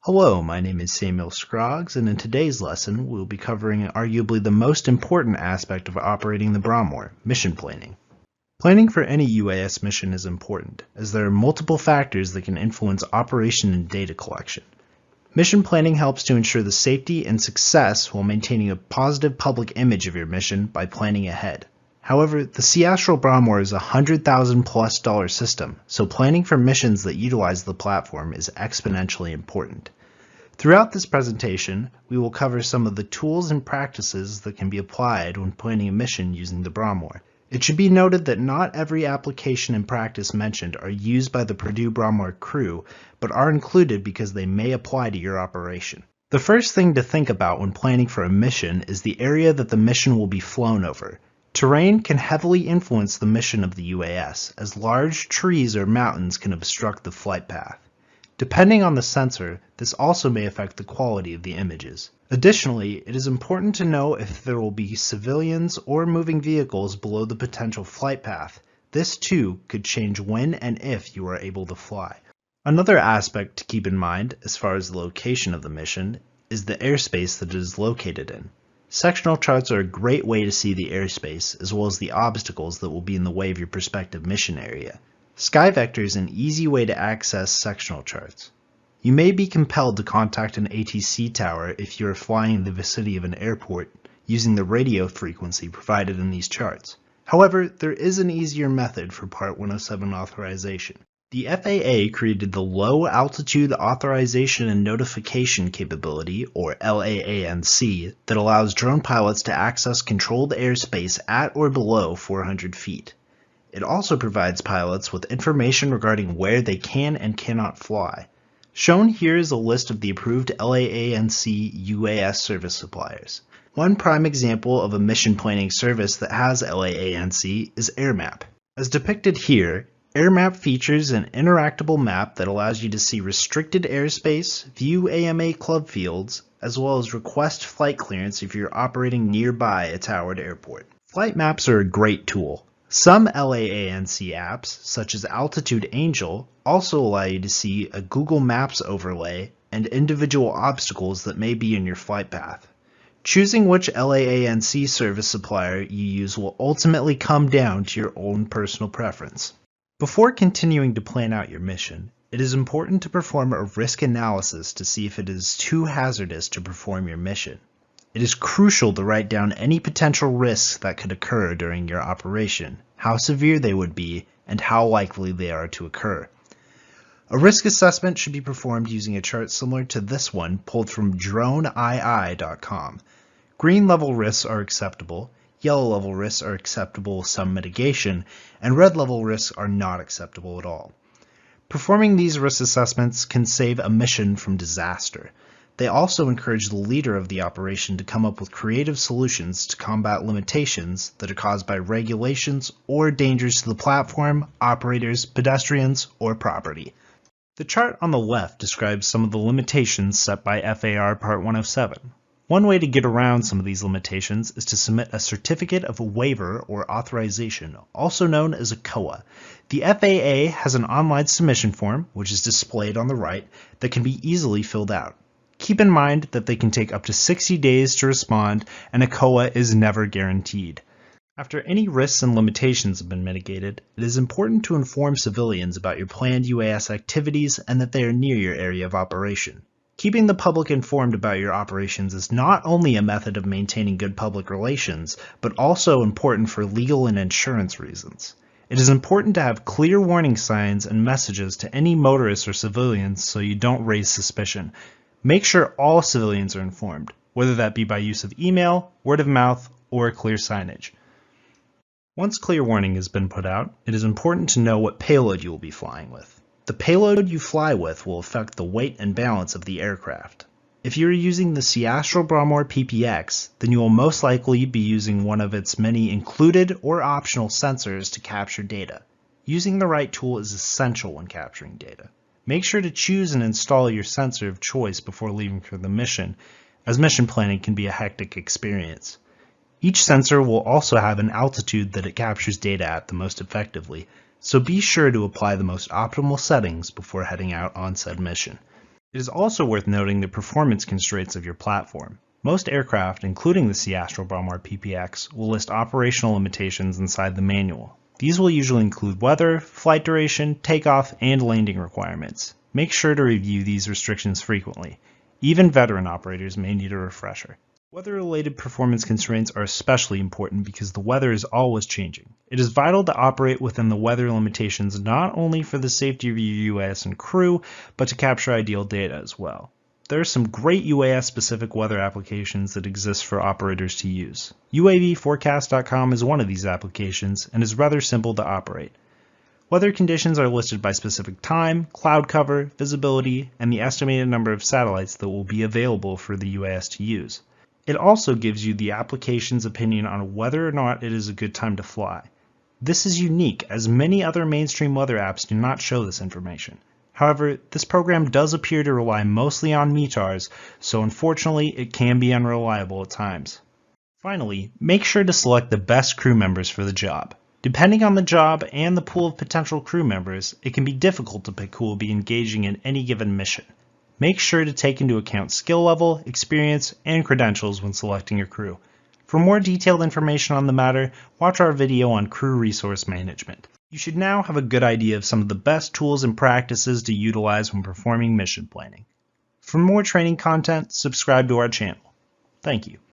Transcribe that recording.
Hello, my name is Samuel Scroggs, and in today's lesson we'll be covering arguably the most important aspect of operating the Bramor, mission planning. Planning for any UAS mission is important, as there are multiple factors that can influence operation and data collection. Mission planning helps to ensure the safety and success while maintaining a positive public image of your mission by planning ahead. However, the C-Astral Bramor is a $100,000+ system, so planning for missions that utilize the platform is exponentially important. Throughout this presentation, we will cover some of the tools and practices that can be applied when planning a mission using the Bramor. It should be noted that not every application and practice mentioned are used by the Purdue Bramor crew, but are included because they may apply to your operation. The first thing to think about when planning for a mission is the area that the mission will be flown over. Terrain can heavily influence the mission of the UAS, as large trees or mountains can obstruct the flight path. Depending on the sensor, this also may affect the quality of the images. Additionally, it is important to know if there will be civilians or moving vehicles below the potential flight path. This too could change when and if you are able to fly. Another aspect to keep in mind as far as the location of the mission is the airspace that it is located in. Sectional charts are a great way to see the airspace as well as the obstacles that will be in the way of your prospective mission area. SkyVector is an easy way to access sectional charts. You may be compelled to contact an ATC tower if you are flying in the vicinity of an airport using the radio frequency provided in these charts. However, there is an easier method for Part 107 authorization. The FAA created the Low Altitude Authorization and Notification Capability, or LAANC, that allows drone pilots to access controlled airspace at or below 400 feet. It also provides pilots with information regarding where they can and cannot fly. Shown here is a list of the approved LAANC UAS service suppliers. One prime example of a mission planning service that has LAANC is AirMap. As depicted here, AirMap features an interactable map that allows you to see restricted airspace, view AMA club fields, as well as request flight clearance if you're operating nearby a towered airport. Flight maps are a great tool. Some LAANC apps, such as Altitude Angel, also allow you to see a Google Maps overlay and individual obstacles that may be in your flight path. Choosing which LAANC service supplier you use will ultimately come down to your own personal preference. Before continuing to plan out your mission, it is important to perform a risk analysis to see if it is too hazardous to perform your mission. It is crucial to write down any potential risks that could occur during your operation, how severe they would be, and how likely they are to occur. A risk assessment should be performed using a chart similar to this one pulled from droneii.com. Green level risks are acceptable, yellow level risks are acceptable with some mitigation, and red level risks are not acceptable at all. Performing these risk assessments can save a mission from disaster. They also encourage the leader of the operation to come up with creative solutions to combat limitations that are caused by regulations or dangers to the platform, operators, pedestrians, or property. The chart on the left describes some of the limitations set by FAR Part 107. One way to get around some of these limitations is to submit a Certificate of Waiver or Authorization, also known as a COA. The FAA has an online submission form, which is displayed on the right, that can be easily filled out. Keep in mind that they can take up to 60 days to respond, and a COA is never guaranteed. After any risks and limitations have been mitigated, it is important to inform civilians about your planned UAS activities and that they are near your area of operation. Keeping the public informed about your operations is not only a method of maintaining good public relations, but also important for legal and insurance reasons. It is important to have clear warning signs and messages to any motorists or civilians so you don't raise suspicion. Make sure all civilians are informed, whether that be by use of email, word of mouth, or clear signage. Once clear warning has been put out, it is important to know what payload you will be flying with. The payload you fly with will affect the weight and balance of the aircraft. If you are using the C-Astral Bramor PPX, then you will most likely be using one of its many included or optional sensors to capture data. Using the right tool is essential when capturing data. Make sure to choose and install your sensor of choice before leaving for the mission, as mission planning can be a hectic experience. Each sensor will also have an altitude that it captures data at the most effectively, so be sure to apply the most optimal settings before heading out on said mission. It is also worth noting the performance constraints of your platform. Most aircraft, including the C-Astral Bramor PPX, will list operational limitations inside the manual. These will usually include weather, flight duration, takeoff, and landing requirements. Make sure to review these restrictions frequently. Even veteran operators may need a refresher. Weather-related performance constraints are especially important because the weather is always changing. It is vital to operate within the weather limitations not only for the safety of your UAS and crew, but to capture ideal data as well. There are some great UAS-specific weather applications that exist for operators to use. UAVforecast.com is one of these applications and is rather simple to operate. Weather conditions are listed by specific time, cloud cover, visibility, and the estimated number of satellites that will be available for the UAS to use. It also gives you the application's opinion on whether or not it is a good time to fly. This is unique as many other mainstream weather apps do not show this information. However, this program does appear to rely mostly on METARs, so unfortunately it can be unreliable at times. Finally, make sure to select the best crew members for the job. Depending on the job and the pool of potential crew members, it can be difficult to pick who will be engaging in any given mission. Make sure to take into account skill level, experience, and credentials when selecting your crew. For more detailed information on the matter, watch our video on crew resource management. You should now have a good idea of some of the best tools and practices to utilize when performing mission planning. For more training content, subscribe to our channel. Thank you.